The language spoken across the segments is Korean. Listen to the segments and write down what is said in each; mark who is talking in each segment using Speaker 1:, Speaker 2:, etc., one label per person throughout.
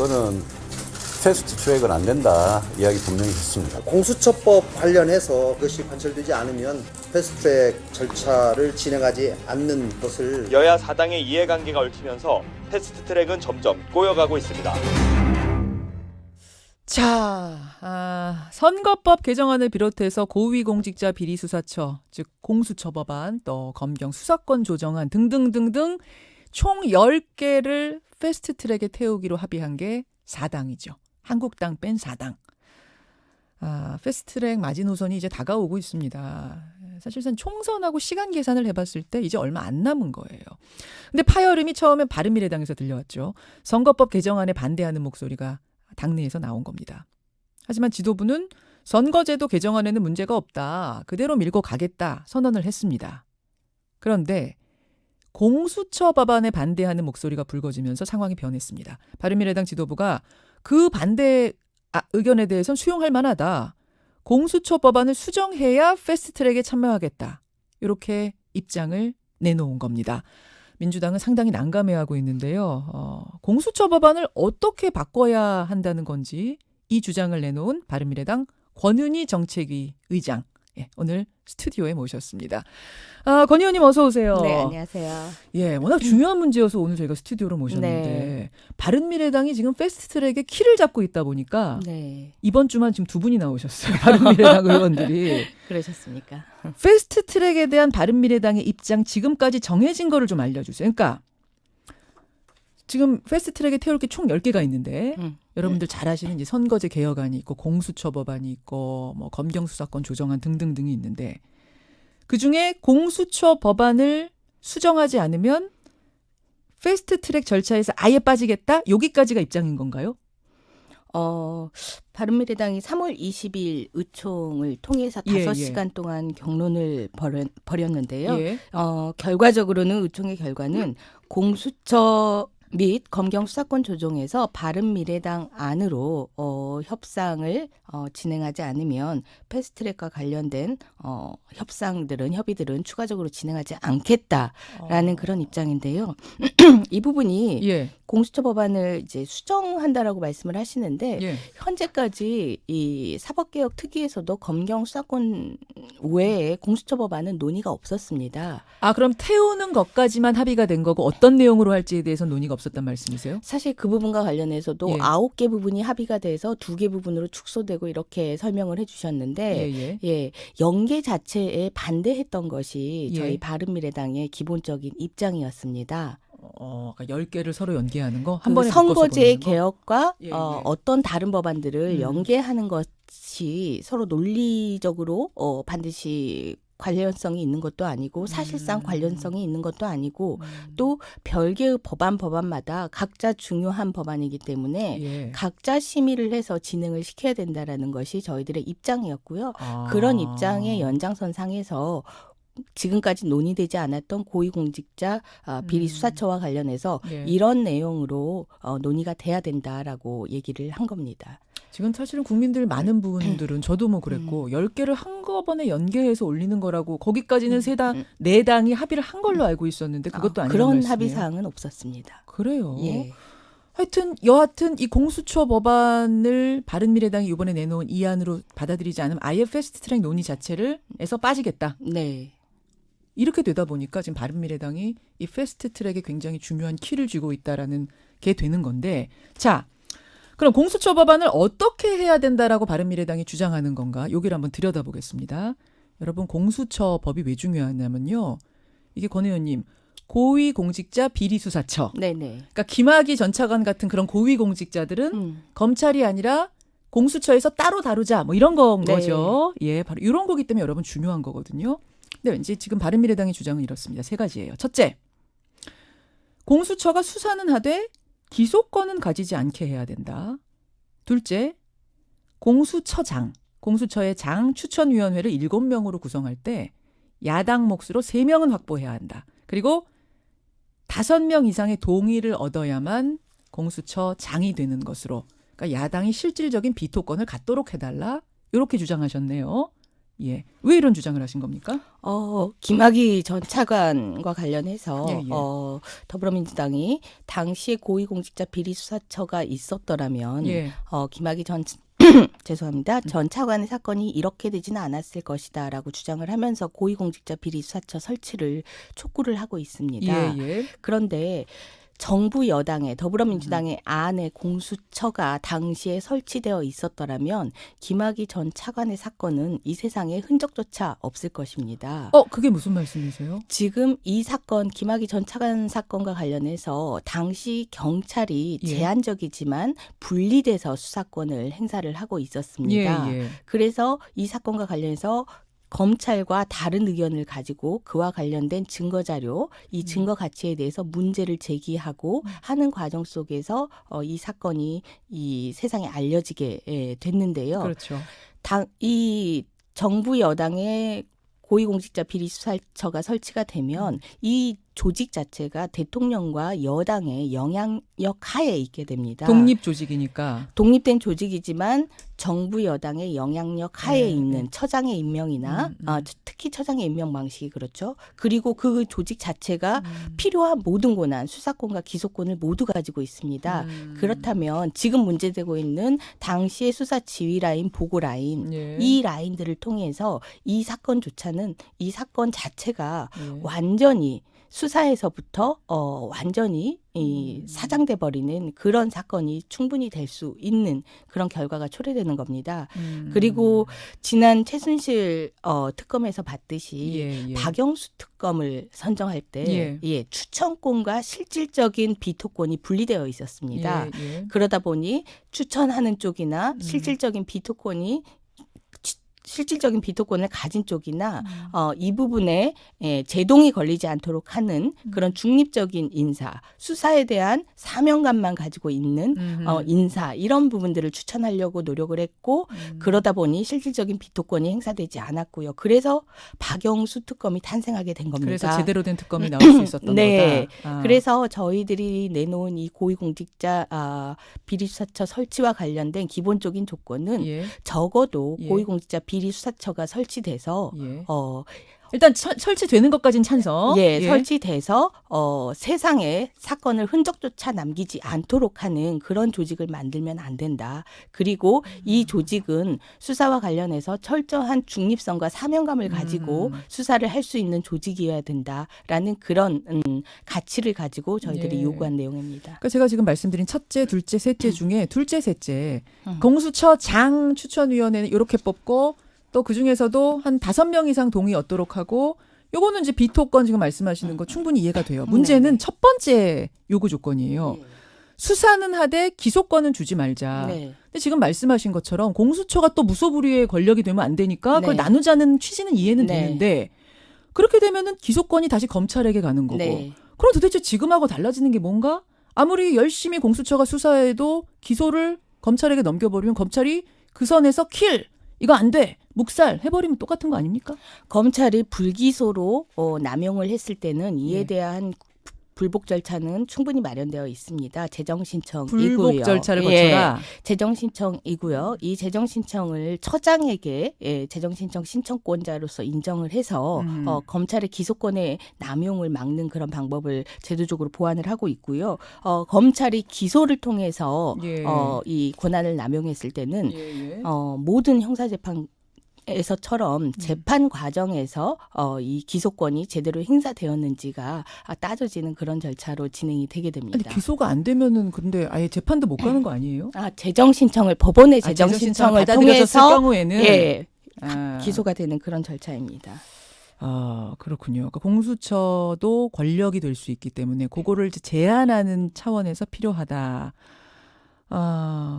Speaker 1: 그거는 패스트 트랙은 안 된다 이야기 분명히 했습니다.
Speaker 2: 공수처법 관련해서 그것이 관철되지 않으면 패스트트랙 절차를 진행하지 않는 것을
Speaker 3: 여야 사당의 이해관계가 얽히면서 패스트트랙은 점점 꼬여가고 있습니다.
Speaker 4: 자, 선거법 개정안을 비롯해서 고위공직자 비리수사처, 즉 공수처법안, 또 검경 수사권 조정안 등등등등 총 10개를 패스트트랙에 태우기로 합의한 게 4당이죠. 한국당 뺀 4당. 패스트트랙 마지노선이 이제 다가오고 있습니다. 사실상 총선하고 시간 계산을 해봤을 때 이제 얼마 안 남은 거예요. 근데 파열음이 처음엔 바른미래당에서 들려왔죠. 선거법 개정안에 반대하는 목소리가 당내에서 나온 겁니다. 하지만 지도부는 선거제도 개정안에는 문제가 없다. 그대로 밀고 가겠다 선언을 했습니다. 그런데 공수처 법안에 반대하는 목소리가 불거지면서 상황이 변했습니다. 바른미래당 지도부가 그 반대 의견에 대해서는 수용할 만하다. 공수처 법안을 수정해야 패스트트랙에 참여하겠다. 이렇게 입장을 내놓은 겁니다. 민주당은 상당히 난감해하고 있는데요. 공수처 법안을 어떻게 바꿔야 한다는 건지 이 주장을 내놓은 바른미래당 권은희 정책위 의장. 오늘 스튜디오에 모셨습니다. 권 의원님 어서 오세요.
Speaker 5: 네, 안녕하세요.
Speaker 4: 예, 워낙 중요한 문제여서 오늘 저희가 스튜디오로 모셨는데
Speaker 5: 네.
Speaker 4: 바른미래당이 지금 패스트트랙의 키를 잡고 있다 보니까
Speaker 5: 네,
Speaker 4: 이번 주만 지금 두 분이 나오셨어요. 바른미래당 의원들이.
Speaker 5: 그러셨습니까?
Speaker 4: 패스트트랙에 대한 바른미래당의 입장 지금까지 정해진 거를 좀 알려주세요. 그러니까 지금 패스트트랙에 태울 게 총 10개가 있는데 여러분들 잘 아시는 이제 선거제 개혁안이 있고 공수처 법안이 있고 뭐 검경 수사권 조정안 등등등이 있는데 그중에 공수처 법안을 수정하지 않으면 패스트트랙 절차에서 아예 빠지겠다? 여기까지가 입장인 건가요?
Speaker 5: 바른미래당이 3월 20일 의총을 통해서
Speaker 4: 예,
Speaker 5: 5시간 동안 경론을 벌였는데요.
Speaker 4: 예.
Speaker 5: 결과적으로는 의총의 결과는 공수처 및 검경 수사권 조정에서 바른미래당 안으로 협상을 진행하지 않으면 패스트트랙과 관련된 협의들은 추가적으로 진행하지 않겠다라는 그런 입장인데요. 이 부분이
Speaker 4: 예.
Speaker 5: 공수처 법안을 이제 수정한다라고 말씀을 하시는데
Speaker 4: 예.
Speaker 5: 현재까지 이 사법개혁 특위에서도 검경 수사권 외에 공수처 법안은 논의가 없었습니다.
Speaker 4: 그럼 태우는 것까지만 합의가 된 거고 어떤 내용으로 할지에 대해서 논의가 없었단 말씀이세요?
Speaker 5: 사실 그 부분과 관련해서도
Speaker 4: 예.
Speaker 5: 9개 부분이 합의가 돼서 2개 부분으로 축소되고 이렇게 설명을 해주셨는데
Speaker 4: 예.
Speaker 5: 연계 자체에 반대했던 것이
Speaker 4: 예.
Speaker 5: 저희 바른미래당의 기본적인 입장이었습니다.
Speaker 4: 그러니까 10개를 서로 연계하는 거? 한
Speaker 5: 그
Speaker 4: 번에
Speaker 5: 선거제
Speaker 4: 바꿔서 보내는 거?
Speaker 5: 개혁과
Speaker 4: 예, 예.
Speaker 5: 어떤 다른 법안들을
Speaker 4: 음.
Speaker 5: 연계하는 것이 서로 논리적으로 반드시 관련성이 있는 것도 아니고 사실상 관련성이 있는 것도 아니고 또 별개의 법안마다 각자 중요한 법안이기 때문에
Speaker 4: 예.
Speaker 5: 각자 심의를 해서 진행을 시켜야 된다라는 것이 저희들의 입장이었고요.
Speaker 4: 아.
Speaker 5: 그런 입장의 연장선상에서 지금까지 논의되지 않았던 고위공직자 비리 수사처와 관련해서
Speaker 4: 예.
Speaker 5: 이런 내용으로 논의가 돼야 된다라고 얘기를 한 겁니다.
Speaker 4: 지금 사실은 국민들 많은 분들은 저도 뭐 그랬고 10개를 한꺼번에 연계해서 올리는 거라고 거기까지는 네 당이 합의를 한 걸로 알고 있었는데 그것도 아니란
Speaker 5: 그런
Speaker 4: 말씀이에요.
Speaker 5: 합의 사항은 없었습니다.
Speaker 4: 그래요.
Speaker 5: 예.
Speaker 4: 여하튼 이 공수처 법안을 바른미래당이 이번에 내놓은 이안으로 받아들이지 않으면 아예 패스트트랙 논의 자체에서 빠지겠다.
Speaker 5: 네.
Speaker 4: 이렇게 되다 보니까 지금 바른미래당이 이 패스트트랙에 굉장히 중요한 키를 쥐고 있다라는 게 되는 건데 자 그럼 공수처 법안을 어떻게 해야 된다라고 바른미래당이 주장하는 건가? 여기를 한번 들여다보겠습니다. 여러분 공수처 법이 왜 중요하냐면요. 이게 권 의원님 고위공직자 비리수사처.
Speaker 5: 네네.
Speaker 4: 그러니까 김학의 전 차관 같은 그런 고위공직자들은 검찰이 아니라 공수처에서 따로 다루자 뭐 이런 건
Speaker 5: 네.
Speaker 4: 거죠. 예, 바로 이런 거기 때문에 여러분 중요한 거거든요. 근데 왠지 지금 바른미래당의 주장은 이렇습니다. 3가지예요. 첫째, 공수처가 수사는 하되 기소권은 가지지 않게 해야 된다. 둘째, 공수처의 장 추천위원회를 7명으로 구성할 때 야당 몫으로 3명은 확보해야 한다. 그리고 5명 이상의 동의를 얻어야만 공수처 장이 되는 것으로 그러니까 야당이 실질적인 비토권을 갖도록 해달라. 이렇게 주장하셨네요. 예. 왜 이런 주장을 하신 겁니까?
Speaker 5: 김학의 전 차관과 관련해서
Speaker 4: 예, 예.
Speaker 5: 더불어민주당이 당시에 고위공직자 비리수사처가 있었더라면
Speaker 4: 예.
Speaker 5: 김학의 전 죄송합니다. 전 차관의 사건이 이렇게 되지는 않았을 것이다라고 주장을 하면서 고위공직자 비리수사처 설치를 촉구를 하고 있습니다.
Speaker 4: 예, 예.
Speaker 5: 그런데 정부 여당의 더불어민주당의 안에 공수처가 당시에 설치되어 있었더라면 김학의 전 차관의 사건은 이 세상에 흔적조차 없을 것입니다.
Speaker 4: 그게 무슨 말씀이세요?
Speaker 5: 지금 이 사건 김학의 전 차관 사건과 관련해서 당시 경찰이
Speaker 4: 예.
Speaker 5: 제한적이지만 분리돼서 수사권을 행사를 하고 있었습니다.
Speaker 4: 예, 예.
Speaker 5: 그래서 이 사건과 관련해서 검찰과 다른 의견을 가지고 그와 관련된 증거 자료, 이 증거 가치에 대해서 문제를 제기하고 하는 과정 속에서 이 사건이 이 세상에 알려지게 됐는데요.
Speaker 4: 그렇죠.
Speaker 5: 이 정부 여당의 고위공직자 비리수사처가 설치가 되면 이 조직 자체가 대통령과 여당의 영향력 하에 있게 됩니다.
Speaker 4: 독립 조직이니까.
Speaker 5: 독립된 조직이지만 정부 여당의 영향력 하에
Speaker 4: 네,
Speaker 5: 있는
Speaker 4: 네.
Speaker 5: 처장의 임명이나 특히 처장의 임명 방식이 그렇죠. 그리고 그 조직 자체가 필요한 모든 권한, 수사권과 기소권을 모두 가지고 있습니다. 그렇다면 지금 문제되고 있는 당시의 수사 지휘 라인, 보고 라인
Speaker 4: 예.
Speaker 5: 이 라인들을 통해서 이 사건조차는 이 사건 자체가
Speaker 4: 예.
Speaker 5: 완전히 수사에서부터 완전히 사장돼 버리는 그런 사건이 충분히 될 수 있는 그런 결과가 초래되는 겁니다. 그리고 지난 최순실 특검에서 봤듯이
Speaker 4: 예, 예.
Speaker 5: 박영수 특검을 선정할 때
Speaker 4: 예.
Speaker 5: 추천권과 실질적인 비토권이 분리되어 있었습니다.
Speaker 4: 예, 예.
Speaker 5: 그러다 보니 추천하는 쪽이나 실질적인 비토권을 가진 쪽이나 이 부분에 제동이 걸리지 않도록 하는 그런 중립적인 인사, 수사에 대한 사명감만 가지고 있는 인사 이런 부분들을 추천하려고 노력을 했고 그러다 보니 실질적인 비토권이 행사되지 않았고요. 그래서 박영수 특검이 탄생하게 된 겁니다.
Speaker 4: 그래서 제대로 된 특검이 나올 수 있었던
Speaker 5: 네.
Speaker 4: 거다.
Speaker 5: 그래서 저희들이 내놓은 이 고위공직자 비리수사처 설치와 관련된 기본적인 조건은
Speaker 4: 예.
Speaker 5: 적어도
Speaker 4: 예.
Speaker 5: 고위공직자 비리수사처가 설치돼서
Speaker 4: 예. 일단 설치되는 것까진 찬성.
Speaker 5: 설치돼서 세상에 사건을 흔적조차 남기지 않도록 하는 그런 조직을 만들면 안 된다. 그리고 이 조직은 수사와 관련해서 철저한 중립성과 사명감을 가지고 수사를 할 수 있는 조직이어야 된다라는 그런 가치를 가지고 저희들이
Speaker 4: 예.
Speaker 5: 요구한 내용입니다.
Speaker 4: 그러니까 제가 지금 말씀드린 첫째, 둘째, 셋째 중에 둘째, 셋째 공수처 장 추천위원회는 이렇게 뽑고 또 그중에서도 한 5명 이상 동의 얻도록 하고 요거는 이제 비토권 지금 말씀하시는 거 충분히 이해가 돼요. 문제는
Speaker 5: 네.
Speaker 4: 첫 번째 요구 조건이에요. 수사는 하되 기소권은 주지 말자.
Speaker 5: 네.
Speaker 4: 근데 지금 말씀하신 것처럼 공수처가 또 무소불위의 권력이 되면 안 되니까 그걸
Speaker 5: 네.
Speaker 4: 나누자는 취지는 이해는
Speaker 5: 네.
Speaker 4: 되는데 그렇게 되면은 기소권이 다시 검찰에게 가는 거고
Speaker 5: 네.
Speaker 4: 그럼 도대체 지금하고 달라지는 게 뭔가? 아무리 열심히 공수처가 수사해도 기소를 검찰에게 넘겨버리면 검찰이 그 선에서 킬! 이거 안 돼! 묵살! 해버리면 똑같은 거 아닙니까?
Speaker 5: 검찰이 불기소로 남용을 했을 때는 이에
Speaker 4: 예.
Speaker 5: 대한 불복 절차는 충분히 마련되어 있습니다. 재정 신청이고요.
Speaker 4: 불복 절차를 거쳐라.
Speaker 5: 재정 신청이고요. 이 재정 신청을 처장에게 재정 신청 신청권자로서 인정을 해서 검찰의 기소권의 남용을 막는 그런 방법을 제도적으로 보완을 하고 있고요. 검찰이 기소를 통해서
Speaker 4: 예.
Speaker 5: 이 권한을 남용했을 때는
Speaker 4: 예.
Speaker 5: 모든 형사재판 에서처럼 재판 과정에서 이 기소권이 제대로 행사되었는지가 따져지는 그런 절차로 진행이 되게 됩니다.
Speaker 4: 아니, 기소가 안 되면은 근데 아예 재판도 못 가는 거 아니에요?
Speaker 5: 재정 신청을 법원의 재정 신청을 통해서
Speaker 4: 경우에는
Speaker 5: 기소가 되는 그런 절차입니다.
Speaker 4: 그렇군요. 그러니까 공수처도 권력이 될 수 있기 때문에 그거를 이제 제한하는 차원에서 필요하다.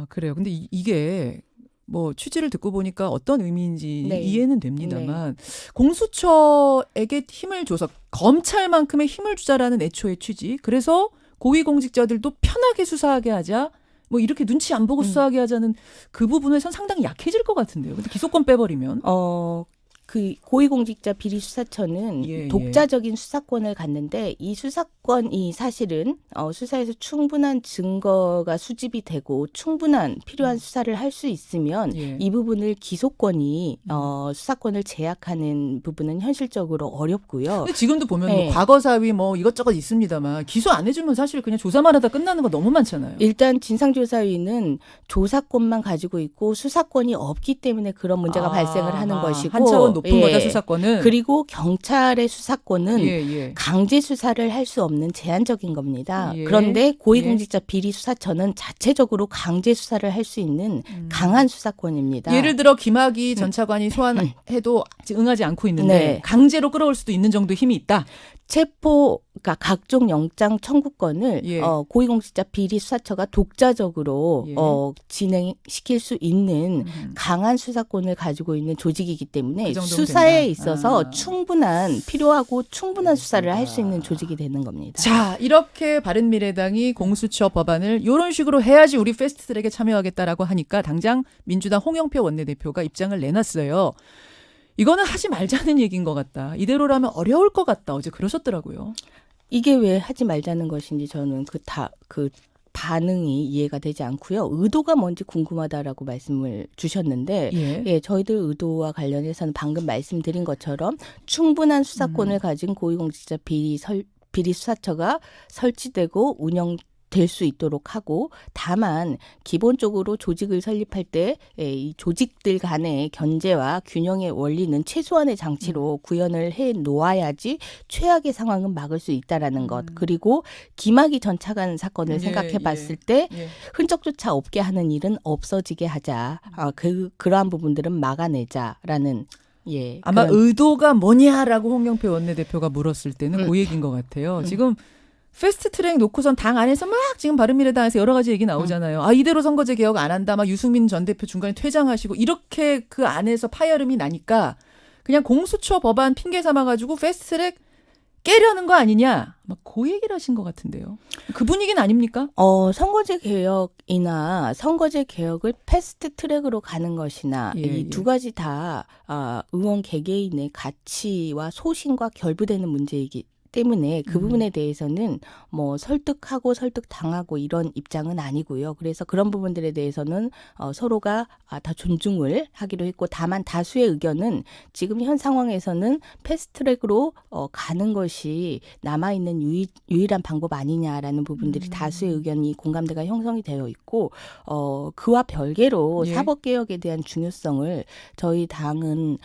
Speaker 4: 그래요. 근데 이게 뭐 취지를 듣고 보니까 어떤 의미인지
Speaker 5: 네.
Speaker 4: 이해는 됩니다만 공수처에게 힘을 줘서 검찰만큼의 힘을 주자라는 애초의 취지. 그래서 고위공직자들도 편하게 수사하게 하자. 뭐 이렇게 눈치 안 보고 수사하게 하자는 그 부분에선 상당히 약해질 것 같은데요. 근데 기소권 빼버리면
Speaker 5: 그 고위공직자 비리수사처는
Speaker 4: 예, 예.
Speaker 5: 독자적인 수사권을 갖는데 이 수사권이 사실은 수사에서 충분한 증거가 수집이 되고 충분한 필요한 수사를 할 수 있으면
Speaker 4: 예.
Speaker 5: 이 부분을 기소권이 수사권을 제약하는 부분은 현실적으로 어렵고요.
Speaker 4: 근데 지금도 보면 뭐
Speaker 5: 네.
Speaker 4: 과거 사위 뭐 이것저것 있습니다만 기소 안 해주면 사실 그냥 조사만 하다 끝나는 거 너무 많잖아요.
Speaker 5: 일단 진상조사위는 조사권만 가지고 있고 수사권이 없기 때문에 그런 문제가 발생을 하는 것이고
Speaker 4: 한 차원 높은
Speaker 5: 예.
Speaker 4: 거다 수사권은.
Speaker 5: 그리고 경찰의 수사권은
Speaker 4: 예.
Speaker 5: 강제 수사를 할 수 없는 제한적인 겁니다.
Speaker 4: 예.
Speaker 5: 그런데 고위공직자 비리 수사처는 자체적으로 강제 수사를 할 수 있는 강한 수사권입니다.
Speaker 4: 예를 들어 김학의 전 차관이 소환해도 응하지 않고 있는데
Speaker 5: 네.
Speaker 4: 강제로 끌어올 수도 있는 정도의 힘이 있다.
Speaker 5: 그러니까 각종 영장 청구권을
Speaker 4: 예.
Speaker 5: 고위공직자 비리 수사처가 독자적으로
Speaker 4: 예.
Speaker 5: 진행시킬 수 있는 강한 수사권을 가지고 있는 조직이기 때문에
Speaker 4: 그 정도면
Speaker 5: 수사에
Speaker 4: 된다.
Speaker 5: 있어서 필요하고 충분한 수사를 할 수 있는 조직이 되는 겁니다.
Speaker 4: 자, 이렇게 바른미래당이 공수처 법안을 이런 식으로 해야지 우리 패스트트랙에 참여하겠다라고 하니까 당장 민주당 홍영표 원내대표가 입장을 내놨어요. 이거는 하지 말자는 얘기인 것 같다. 이대로라면 어려울 것 같다. 어제 그러셨더라고요.
Speaker 5: 이게 왜 하지 말자는 것인지 저는 그 반응이 이해가 되지 않고요. 의도가 뭔지 궁금하다라고 말씀을 주셨는데
Speaker 4: 예.
Speaker 5: 저희들 의도와 관련해서는 방금 말씀드린 것처럼 충분한 수사권을 가진 고위공직자 비리 수사처가 설치되고 운영될 수 있도록 하고 다만 기본적으로 조직을 설립할 때 이 조직들 간의 견제와 균형의 원리는 최소한의 장치로 구현을 해 놓아야지 최악의 상황은 막을 수 있다라는 것. 그리고 김학의 전 차관 사건을 생각해 봤을 때 흔적조차 없게 하는 일은 없어지게 하자. 그러한 부분들은 막아내자라는
Speaker 4: 아마
Speaker 5: 그런
Speaker 4: 의도가 뭐냐라고 홍영표 원내대표가 물었을 때는 그 얘기인 것 같아요. 지금 패스트트랙 놓고선 당 안에서 막 지금 바른미래당에서 여러 가지 얘기 나오잖아요. 아, 이대로 선거제 개혁 안 한다. 막 유승민 전 대표 중간에 퇴장하시고 이렇게 그 안에서 파열음이 나니까 그냥 공수처 법안 핑계 삼아가지고 패스트트랙 깨려는 거 아니냐. 막 그 얘기를 하신 것 같은데요. 그 분위기는 아닙니까?
Speaker 5: 선거제 개혁이나 선거제 개혁을 패스트 트랙으로 가는 것이나 이 두 가지 다 의원 개개인의 가치와 소신과 결부되는 문제이기 때문에 그 부분에 대해서는 뭐 설득하고 설득당하고 이런 입장은 아니고요. 그래서 그런 부분들에 대해서는 서로가 다 존중을 하기로 했고 다만 다수의 의견은 지금 현 상황에서는 패스트트랙으로 가는 것이 남아있는 유일한 방법 아니냐라는 부분들이 다수의 의견이 공감대가 형성이 되어 있고 그와 별개로 사법개혁에 대한 중요성을 저희 당은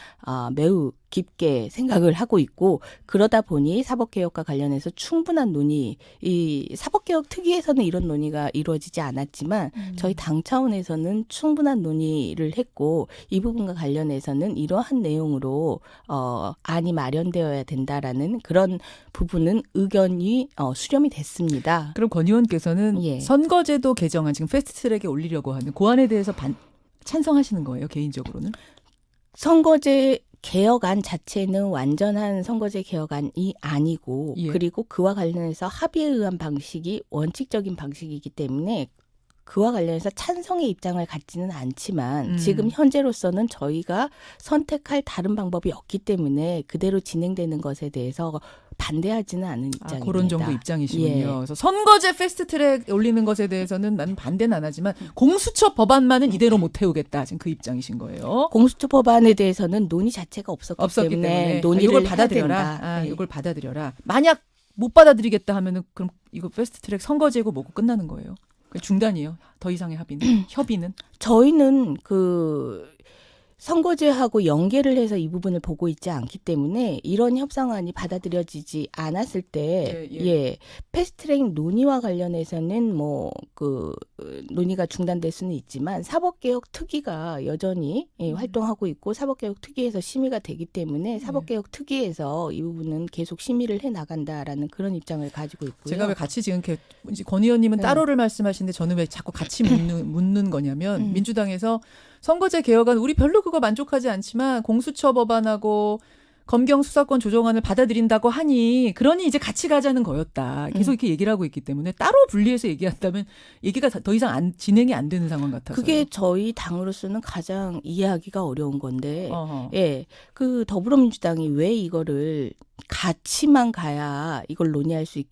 Speaker 5: 매우 깊게 생각을 하고 있고 그러다 보니 사법개혁과 관련해서 충분한 논의, 이 사법개혁 특위에서는 이런 논의가 이루어지지 않았지만 저희 당 차원에서는 충분한 논의를 했고 이 부분과 관련해서는 이러한 내용으로 안이 마련되어야 된다라는 그런 부분은 의견이 수렴이 됐습니다.
Speaker 4: 그럼 권 의원께서는 선거제도 개정안 지금 패스트트랙에 올리려고 하는 고안에 대해서 찬성하시는 거예요, 개인적으로는?
Speaker 5: 선거제 개혁안 자체는 완전한 선거제 개혁안이 아니고 그리고 그와 관련해서 합의에 의한 방식이 원칙적인 방식이기 때문에 그와 관련해서 찬성의 입장을 갖지는 않지만 지금 현재로서는 저희가 선택할 다른 방법이 없기 때문에 그대로 진행되는 것에 대해서 반대하지는 않은 입장입니다.
Speaker 4: 그런 정도 입장이시군요. 그래서 선거제 패스트트랙 올리는 것에 대해서는 나는 반대는 안 하지만 공수처 법안만은 이대로 못 태우겠다. 지금 그 입장이신 거예요.
Speaker 5: 공수처 법안에 대해서는 논의 자체가 없었기 때문에 논의를
Speaker 4: 이걸 받아들여라. 이걸 받아들여라. 만약 못 받아들이겠다 하면은 그럼 이거 패스트트랙 선거제고 뭐고 끝나는 거예요. 중단이에요. 더 이상의 협의는? 저희는
Speaker 5: 선거제하고 연계를 해서 이 부분을 보고 있지 않기 때문에 이런 협상안이 받아들여지지 않았을 때 패스트트랙 논의와 관련해서는 논의가 중단될 수는 있지만 사법개혁 특위가 여전히 활동하고 있고 사법개혁 특위에서 심의가 되기 때문에 사법개혁 특위에서 이 부분은 계속 심의를 해 나간다라는 그런 입장을 가지고 있고요.
Speaker 4: 제가 왜 같이 지금 권 의원님은 따로를 말씀하시는데 저는 왜 자꾸 같이 묻는 거냐면 민주당에서 선거제 개혁안 우리 별로 그거 만족하지 않지만 공수처 법안하고 검경 수사권 조정안을 받아들인다고 하니 그러니 이제 같이 가자는 거였다. 계속 이렇게 얘기를 하고 있기 때문에 따로 분리해서 얘기한다면 얘기가 더 이상 진행이 안 되는 상황 같아서.
Speaker 5: 그게 저희 당으로서는 가장 이해하기가 어려운 건데,
Speaker 4: 어허.
Speaker 5: 예, 그 더불어민주당이 왜 이거를 같이만 가야 이걸 논의할 수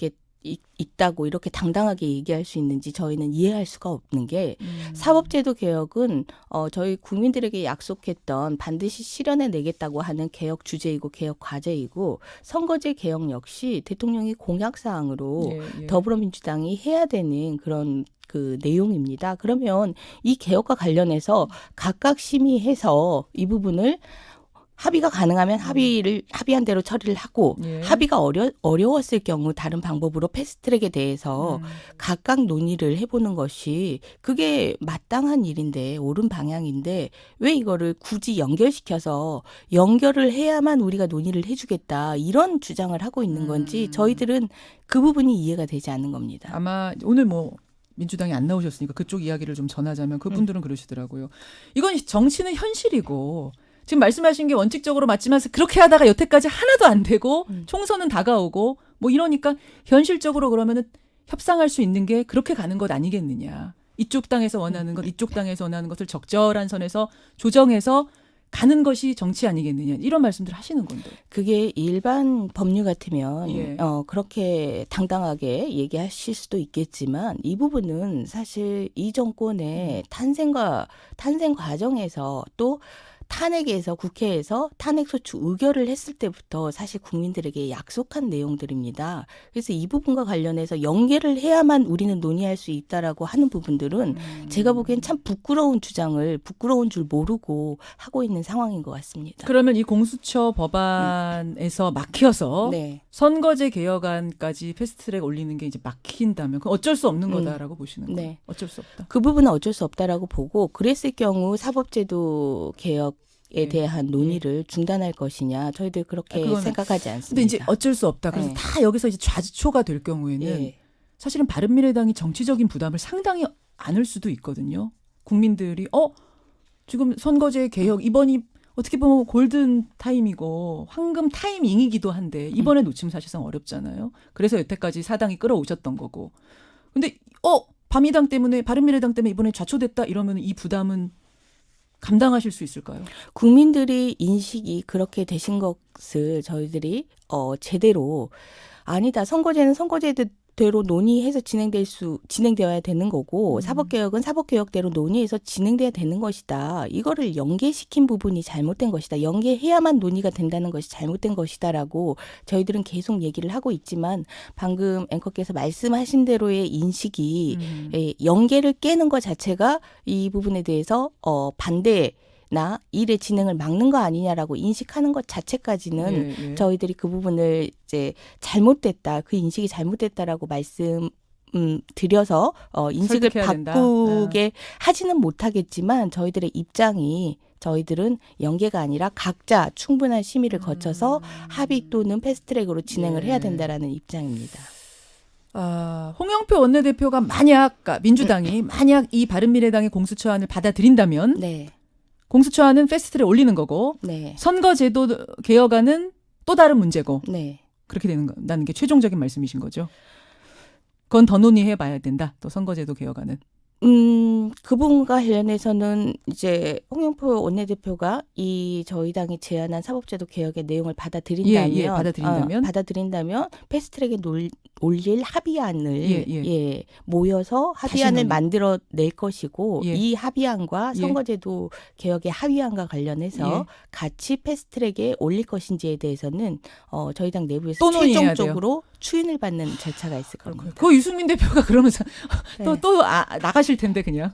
Speaker 5: 있다고 이렇게 당당하게 얘기할 수 있는지 저희는 이해할 수가 없는 게 사법제도 개혁은 저희 국민들에게 약속했던 반드시 실현해 내겠다고 하는 개혁 주제이고 개혁 과제이고 선거제 개혁 역시 대통령이 공약사항으로
Speaker 4: 예.
Speaker 5: 더불어민주당이 해야 되는 그런 그 내용입니다. 그러면 이 개혁과 관련해서 각각 심의해서 이 부분을 합의가 가능하면 합의한 대로 처리를 하고
Speaker 4: 예.
Speaker 5: 합의가 어려웠을 경우 다른 방법으로 패스트트랙에 대해서 각각 논의를 해보는 것이 그게 마땅한 일인데 옳은 방향인데 왜 이거를 굳이 연결을 해야만 우리가 논의를 해주겠다 이런 주장을 하고 있는 건지 저희들은 그 부분이 이해가 되지 않는 겁니다.
Speaker 4: 아마 오늘 뭐 민주당이 안 나오셨으니까 그쪽 이야기를 좀 전하자면 그분들은 그러시더라고요. 이건 정치는 현실이고 지금 말씀하신 게 원칙적으로 맞지만 그렇게 하다가 여태까지 하나도 안 되고 총선은 다가오고 뭐 이러니까 현실적으로 그러면은 협상할 수 있는 게 그렇게 가는 것 아니겠느냐. 이쪽 당에서 원하는 것, 이쪽 당에서 원하는 것을 적절한 선에서 조정해서 가는 것이 정치 아니겠느냐. 이런 말씀들 하시는 건데.
Speaker 5: 그게 일반 법률 같으면
Speaker 4: 예.
Speaker 5: 그렇게 당당하게 얘기하실 수도 있겠지만 이 부분은 사실 이 정권의 탄생 과정에서 또 탄핵에서 국회에서 탄핵소추 의결을 했을 때부터 사실 국민들에게 약속한 내용들입니다. 그래서 이 부분과 관련해서 연계를 해야만 우리는 논의할 수 있다라고 하는 부분들은 제가 보기엔 참 부끄러운 줄 모르고 하고 있는 상황인 것 같습니다.
Speaker 4: 그러면 이 공수처 법안에서 막혀서
Speaker 5: 네.
Speaker 4: 선거제 개혁안까지 패스트트랙 올리는 게 이제 막힌다면 그건 어쩔 수 없는 거다라고 보시는 거예요.
Speaker 5: 네.
Speaker 4: 어쩔 수 없다.
Speaker 5: 그 부분은 어쩔 수 없다라고 보고 그랬을 경우 사법제도 개혁에 대한 논의를 중단할 것이냐 저희들 그렇게
Speaker 4: 그거는-
Speaker 5: 생각하지 않습니다.
Speaker 4: 근데 이제 어쩔 수 없다. 그래서
Speaker 5: 네.
Speaker 4: 다 여기서 이제 좌지초가 될 경우에는
Speaker 5: 예.
Speaker 4: 사실은 바른미래당이 정치적인 부담을 상당히 안을 수도 있거든요. 국민들이 지금 선거제 개혁 이번이 어떻게 보면 골든 타임이고 황금 타이밍이기도 한데 이번에 놓치면 사실상 어렵잖아요. 그래서 여태까지 사당이 끌어오셨던 거고. 근데 바미당 때문에 바른미래당 때문에 이번에 좌초됐다 이러면 이 부담은 감당하실 수 있을까요?
Speaker 5: 국민들의 인식이 그렇게 되신 것을 저희들이 제대로 아니다. 선거제는 선거제대로 논의해서 진행되어야 되는 거고 사법개혁은 사법개혁대로 논의해서 진행돼야 되는 것이다. 이거를 연계시킨 부분이 잘못된 것이다. 연계해야만 논의가 된다는 것이 잘못된 것이다라고 저희들은 계속 얘기를 하고 있지만 방금 앵커께서 말씀하신 대로의 인식이 연계를 깨는 것 자체가 이 부분에 대해서 반대나 일의 진행을 막는 거 아니냐라고 인식하는 것 자체까지는
Speaker 4: 예.
Speaker 5: 저희들이 그 부분을 이제 잘못됐다, 그 인식이 잘못됐다라고 드려서 인식을
Speaker 4: 설득해야 된다.
Speaker 5: 바꾸게 하지는 못하겠지만 저희들의 입장이 저희들은 연계가 아니라 각자 충분한 심의를 거쳐서 합의 또는 패스트트랙으로 진행을 해야 된다라는 입장입니다.
Speaker 4: 홍영표 원내대표가 민주당이 만약 이 바른미래당의 공수처안을 받아들인다면
Speaker 5: 네,
Speaker 4: 공수처안은 패스트트랙 올리는 거고
Speaker 5: 네,
Speaker 4: 선거제도 개혁안은 또 다른 문제고
Speaker 5: 네.
Speaker 4: 그렇게 된다는 게 최종적인 말씀이신 거죠. 그건 더 논의해봐야 된다. 또 선거제도 개혁안은.
Speaker 5: 그 부분과 관련해서는 이제 홍영표 원내대표가 저희 당이 제안한 사법제도 개혁의 내용을 받아들인다면,
Speaker 4: 받아들인다면
Speaker 5: 패스트트랙에 올릴 합의안을
Speaker 4: 예.
Speaker 5: 모여서 합의안을
Speaker 4: 다시
Speaker 5: 만들어 낼 것이고
Speaker 4: 예.
Speaker 5: 이 합의안과
Speaker 4: 예.
Speaker 5: 선거제도 개혁의 합의안과 관련해서
Speaker 4: 예.
Speaker 5: 같이 패스트트랙에 올릴 것인지에 대해서는 저희 당 내부에서
Speaker 4: 또 논의해야
Speaker 5: 최종적으로 추인을 받는 절차가 있을 겁니다.
Speaker 4: 그 유승민 대표가 그러면서
Speaker 5: 네.
Speaker 4: 또 나가실 텐데 그냥.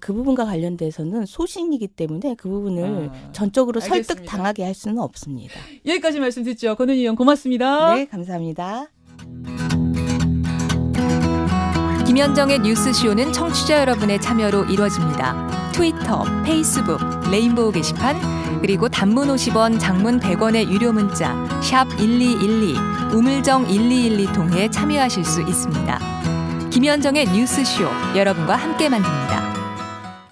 Speaker 5: 그 부분과 관련돼서는 소신이기 때문에 그 부분을 전적으로
Speaker 4: 알겠습니다.
Speaker 5: 설득당하게 할 수는 없습니다.
Speaker 4: 여기까지 말씀 듣죠. 권은희 의원 고맙습니다.
Speaker 5: 네, 감사합니다.
Speaker 6: 김현정의 뉴스쇼는 청취자 여러분의 참여로 이루어집니다. 트위터, 페이스북, 레인보우 게시판, 그리고 단문 50원, 장문 100원의 유료 문자 샵 1212, 우물정 1212 통해 참여하실 수 있습니다. 김현정의 뉴스쇼, 여러분과 함께 만듭니다.